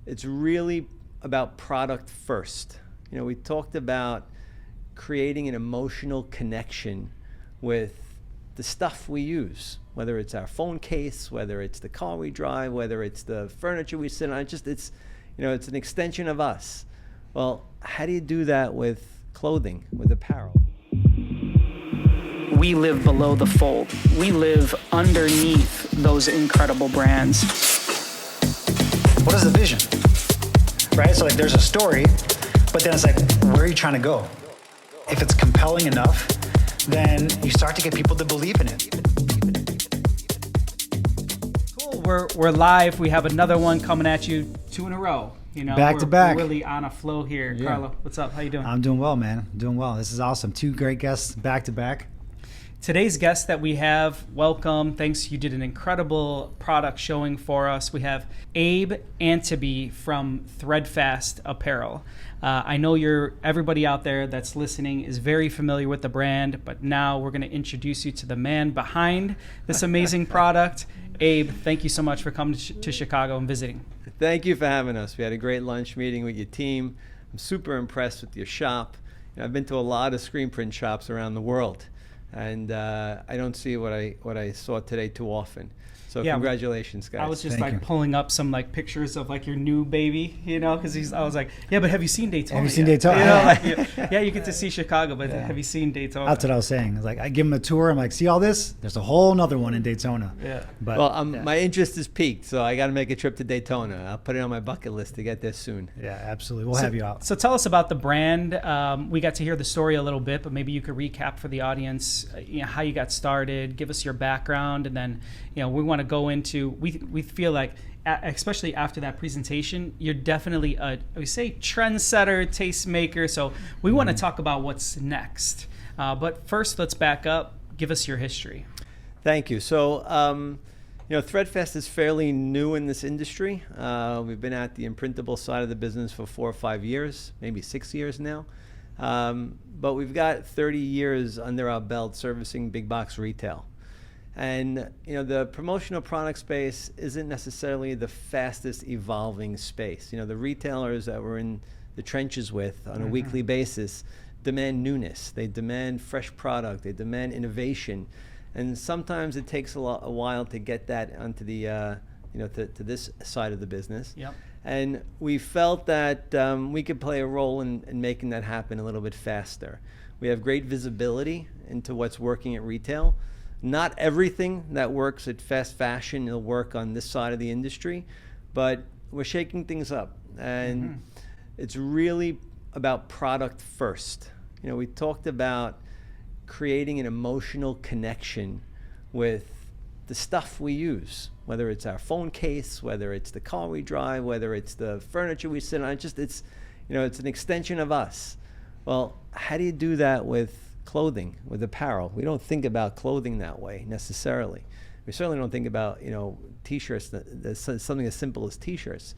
it's really about product first. We talked about creating an emotional connection with the stuff we use, whether it's our phone case, whether it's the car we drive, whether it's the furniture we sit on. It's an extension of us. Well, how do you do that with clothing, with apparel? We live below the fold. We live underneath those incredible brands. What is the vision? Right? So there's a story, but then it's where are you trying to go? If it's compelling enough, then you start to get people to believe in it. Cool. We're live. We have another one coming at you 2 in a row. Back to back. We're really on a flow here. Yeah. Carlo, what's up? How you doing? I'm doing well, man. Doing well. This is awesome. 2 great guests back to back. Today's guest that we have, welcome. Thanks. You did an incredible product showing for us. We have Abe Anteby from Threadfast Apparel. I know everybody out there that's listening is very familiar with the brand, but now we're going to introduce you to the man behind this amazing product. Abe, thank you so much for coming to Chicago and visiting. Thank you for having us. We had a great lunch meeting with your team. I'm super impressed with your shop. I've been to a lot of screen print shops around the world, and I don't see what I saw today too often. So yeah, congratulations, guys. I was just pulling up some pictures of your new baby, because I was like, yeah, but have you seen Daytona? Have you seen Daytona? Yeah, you get to see Chicago, but have you seen Daytona? That's what I was saying. I give them a tour. I'm like, see all this? There's a whole nother one in Daytona. Yeah. But my interest is peaked, so I got to make a trip to Daytona. I'll put it on my bucket list to get there soon. Yeah, absolutely. We'll have you out. So tell us about the brand. We got to hear the story a little bit, but maybe you could recap for the audience, how you got started, give us your background, and then we want to go into, we feel like, especially after that presentation, you're definitely we say trendsetter, tastemaker. So we want to talk about what's next. But first, let's back up. Give us your history. Thank you. So, Threadfast is fairly new in this industry. We've been at the imprintable side of the business for 4 or 5 years, maybe 6 years now. But we've got 30 years under our belt servicing big box retail. And the promotional product space isn't necessarily the fastest evolving space. The retailers that we're in the trenches with on a weekly basis demand newness. They demand fresh product. They demand innovation, and sometimes it takes a while to get that onto the to this side of the business. Yep. And we felt that we could play a role in making that happen a little bit faster. We have great visibility into what's working at retail. Not everything that works at fast fashion will work on this side of the industry, but we're shaking things up, and it's really about product first. We talked about creating an emotional connection with the stuff we use, whether it's our phone case, whether it's the car we drive, whether it's the furniture we sit on. It's an extension of us. Well, how do you do that with clothing, with apparel? We don't think about clothing that way necessarily. We certainly don't think about t-shirts, something as simple as t-shirts.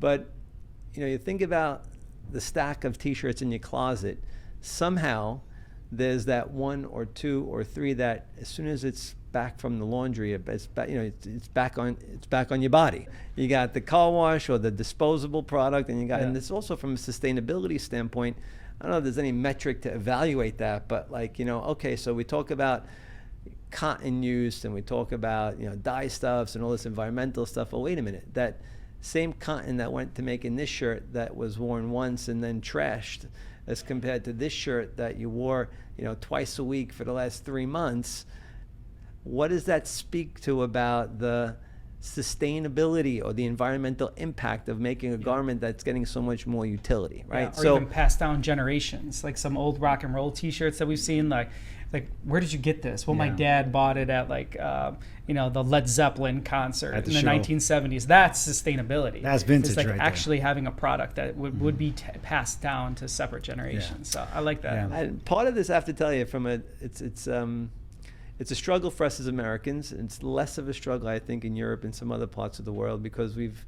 But you think about the stack of t-shirts in your closet. Somehow there's that 1 or 2 or 3 that as soon as it's back from the laundry, it's back on your body. You got the car wash or the disposable product, and and it's also from a sustainability standpoint. I don't know if there's any metric to evaluate that, but okay, so we talk about cotton use and we talk about dye stuffs and all this environmental stuff. Well, wait a minute, that same cotton that went to making this shirt that was worn once and then trashed, as compared to this shirt that you wore twice a week for the last 3 months, what does that speak to about the sustainability or the environmental impact of making a garment that's getting so much more utility, right? Or even passed down generations, like some old rock and roll t-shirts that we've seen, like where did you get this? Well, my dad bought it at the Led Zeppelin concert in the 1970s. That's sustainability. That's vintage. It's right actually having a product that would be passed down to separate generations. So I like that. Yeah. And part of this, I have to tell you, it's a struggle for us as Americans. It's less of a struggle, I think, in Europe and some other parts of the world, because we've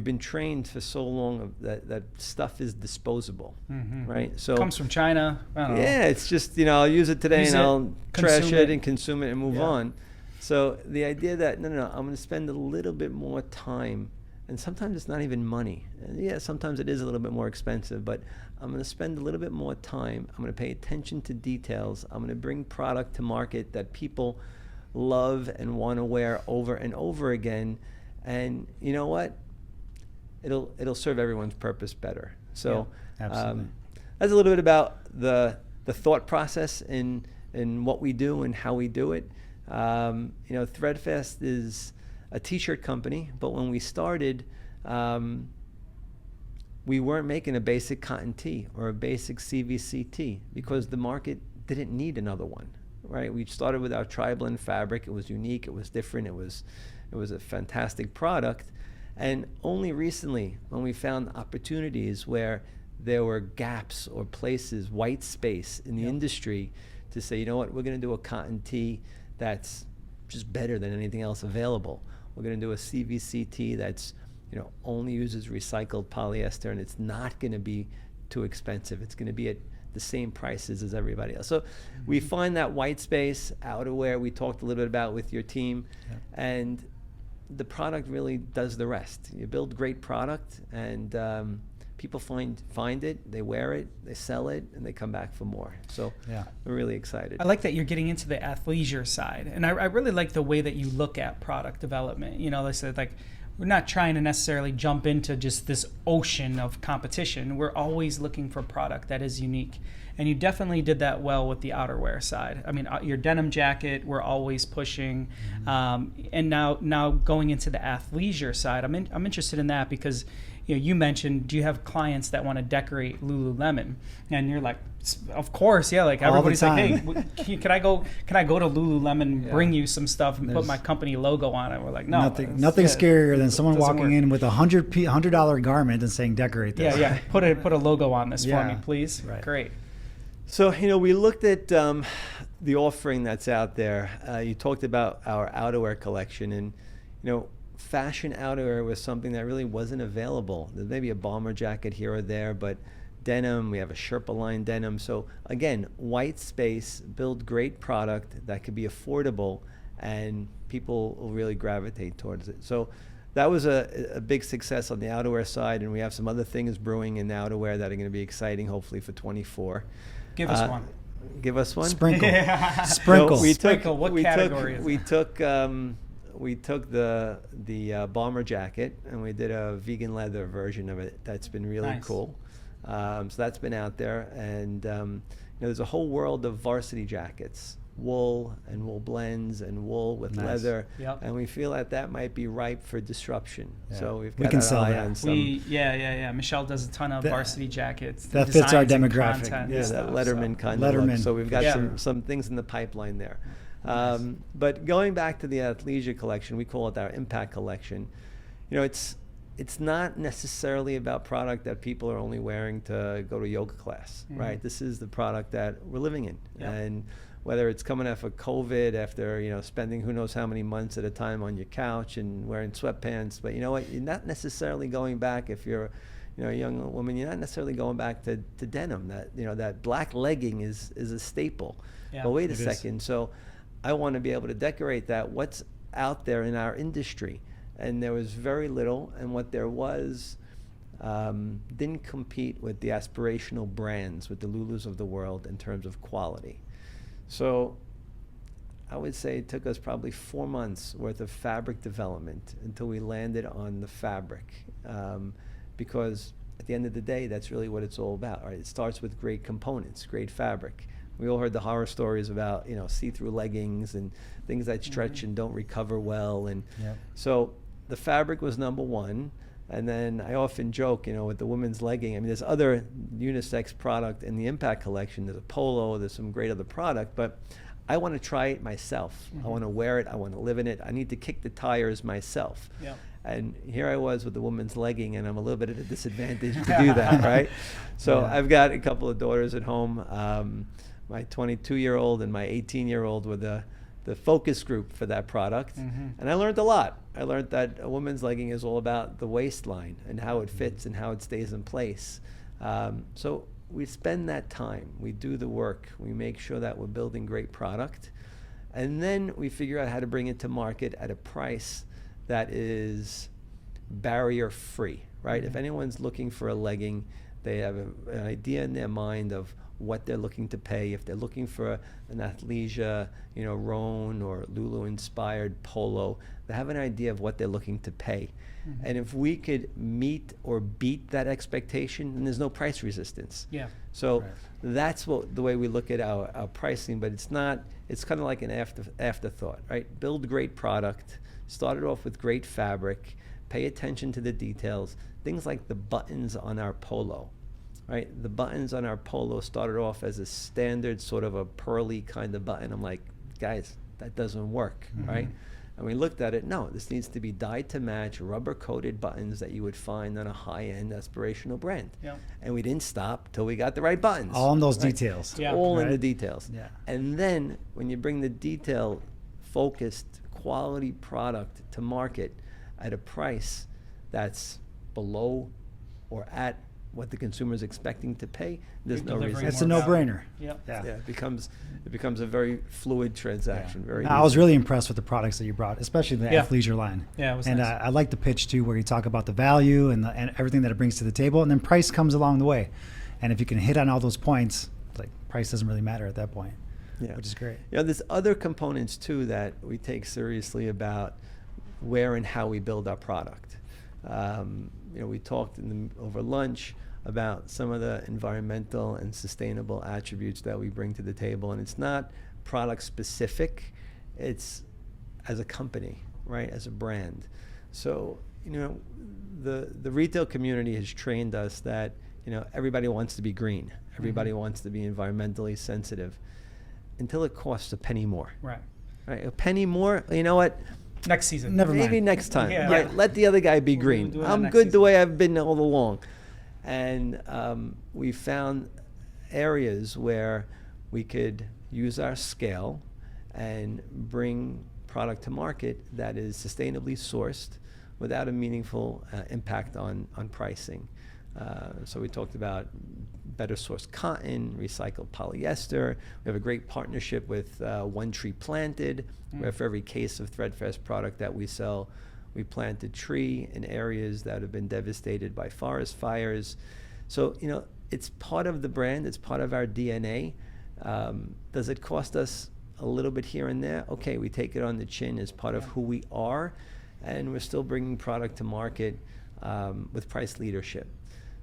been trained for so long that stuff is disposable, right? So it comes from China. I don't know. Yeah, it's just I'll use it today and I'll trash it and consume it and move on. So the idea that no, I'm going to spend a little bit more time And sometimes it's not even money. And yeah, sometimes it is a little bit more expensive, but I'm going to spend a little bit more time. I'm going to pay attention to details. I'm going to bring product to market that people love and want to wear over and over again. And you know what? It'll serve everyone's purpose better. So Yeah, absolutely. That's a little bit about the thought process in what we do and how we do it. Threadfast is a t-shirt company, but when we started, we weren't making a basic cotton tee or a basic CVC tee because the market didn't need another one, right? We started with our tri-blend fabric. It was unique, it was different, it was a fantastic product. And only recently, when we found opportunities where there were gaps or places, white space in the industry, to say, you know what, we're going to do a cotton tee that's just better than anything else available. We're going to do a CVC tee that's, only uses recycled polyester, and it's not going to be too expensive. It's going to be at the same prices as everybody else. So we find that white space, outerwear, we talked a little bit about with your team, and the product really does the rest. You build great product, and people find it, they wear it, they sell it, and they come back for more. So we're really excited. I like that you're getting into the athleisure side, and I really like the way that you look at product development. They said, like, we're not trying to necessarily jump into just this ocean of competition. We're always looking for product that is unique. And you definitely did that well with the outerwear side. I mean, your denim jacket, we're always pushing. And now going into the athleisure side, I'm interested in that because you mentioned, do you have clients that want to decorate Lululemon? And you're like, of course, yeah. Like everybody's like, hey, can I go to Lululemon, bring you some stuff, and put my company logo on it? We're like, no, nothing scarier than someone walking in with a $100 garment and saying, decorate this. Yeah. Put a logo on this for me, please. Right. Great. So we looked at the offering that's out there. You talked about our outerwear collection, and fashion outerwear was something that really wasn't available. There's maybe a bomber jacket here or there, but denim, we have a Sherpa line denim. So again, white space, build great product that could be affordable, and people will really gravitate towards it. So that was a big success on the outerwear side, and we have some other things brewing in the outerwear that are going to be exciting, hopefully for 24. Give us one. Give us one. Sprinkle. No, Sprinkle. What category is it? We took the bomber jacket and we did a vegan leather version of it. That's been really cool. So that's been out there, and there's a whole world of varsity jackets, wool and wool blends and wool with leather, and we feel that might be ripe for disruption. So we can sell that on some. Michelle does a ton of varsity jackets. That fits our demographic. That Letterman kind of look. So we've got some things in the pipeline there. But going back to the athleisure collection, we call it our impact collection. It's not necessarily about product that people are only wearing to go to yoga class, right? This is the product that we're living in, and whether it's coming off of COVID after spending who knows how many months at a time on your couch and wearing sweatpants, but you know what? You're not necessarily going back if you're a young woman. You're not necessarily going back to denim. That black legging is a staple. But wait a second, so I want to be able to decorate that. What's out there in our industry? And there was very little, and what there was didn't compete with the aspirational brands, with the Lulus of the world in terms of quality. So I would say it took us probably 4 months worth of fabric development until we landed on the fabric, because at the end of the day, that's really what it's all about. Right? It starts with great components, great fabric. We all heard the horror stories about see-through leggings and things that stretch and don't recover well, and so the fabric was number one. And then I often joke, with the women's legging. I mean, there's other unisex product in the Impact collection. There's a polo. There's some great other product, but I want to try it myself. I want to wear it. I want to live in it. I need to kick the tires myself. And here I was with the woman's legging, and I'm a little bit at a disadvantage to do that, right? So I've got a couple of daughters at home. My 22-year-old and my 18-year-old were the focus group for that product. And I learned a lot. I learned that a woman's legging is all about the waistline and how it fits and how it stays in place. So we spend that time. We do the work. We make sure that we're building great product. And then we figure out how to bring it to market at a price that is barrier free, right? If anyone's looking for a legging, they have an idea in their mind of what they're looking to pay. If they're looking for an athleisure, Rhone or Lulu inspired polo, they have an idea of what they're looking to pay. And if we could meet or beat that expectation, then there's no price resistance. Yeah. So that's the way we look at our pricing, but it's kind of like an afterthought, right? Build great product, start it off with great fabric, pay attention to the details, things like the buttons on our polo, right? The buttons on our polo started off as a standard sort of a pearly kind of button. I'm like, guys, that doesn't work, right? And we looked at it, no, this needs to be dyed to match, rubber-coated buttons that you would find on a high-end aspirational brand. Yep. And we didn't stop till we got the right buttons. All in those right? details. Yeah. All in Right? the details. Yeah. And then when you bring the detail-focused quality product to market at a price that's below or at what the consumer is expecting to pay, there's You're no delivering reason. That's a more value. no-brainer. Yep. Yeah. Yeah, it becomes a very fluid transaction. Very. I was easy. really impressed with the products that you brought, especially the Yeah. athleisure line. Yeah, it was and nice. I like the pitch too, where you talk about the value and everything that it brings to the table, and then price comes along the way. And if you can hit on all those points, like price doesn't really matter at that point, Yeah. which is great. There's other components too that we take seriously about where and how we build our product. We talked over lunch about some of the environmental and sustainable attributes that we bring to the table, and it's not product specific, it's as a company, right, as a brand. So the retail community has trained us that everybody wants to be green, everybody wants to be environmentally sensitive, until it costs a penny more. Right. A penny more, you know what, Next season. Never maybe mind. next time, Yeah. right? Yeah. Let the other guy be We'll green. do it I'm next good the season. way I've been all along. And we found areas where we could use our scale and bring product to market that is sustainably sourced without a meaningful impact on pricing. So we talked about better sourced cotton, recycled polyester. We have a great partnership with One Tree Planted, where for every case of Threadfast product that we sell, we plant a tree in areas that have been devastated by forest fires. So, it's part of the brand, it's part of our DNA. Does it cost us a little bit here and there? Okay, we take it on the chin as part of who we are, and we're still bringing product to market with price leadership.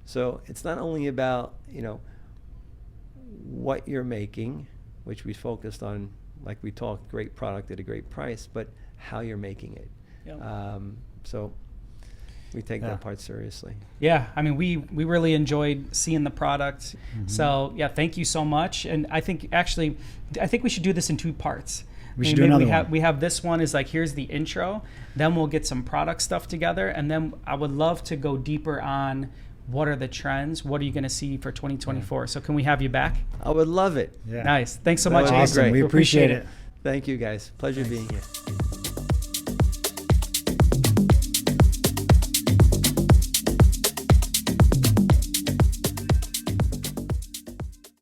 So it's not only about, what you're making, which we focused on, like we talked, great product at a great price, but how you're making it. Yep. So we take that part seriously. Yeah, I mean, we really enjoyed seeing the product. So yeah, thank you so much. And I think we should do this in 2 parts. We should do another one. We have this one is like, here's the intro, then we'll get some product stuff together, and then I would love to go deeper on what are the trends, what are you going to see for 2024. So can we have you back? I would love it. Yeah. Nice. Thanks so That much. would be Abe. great. We appreciate it. Thank you, guys. Pleasure being here.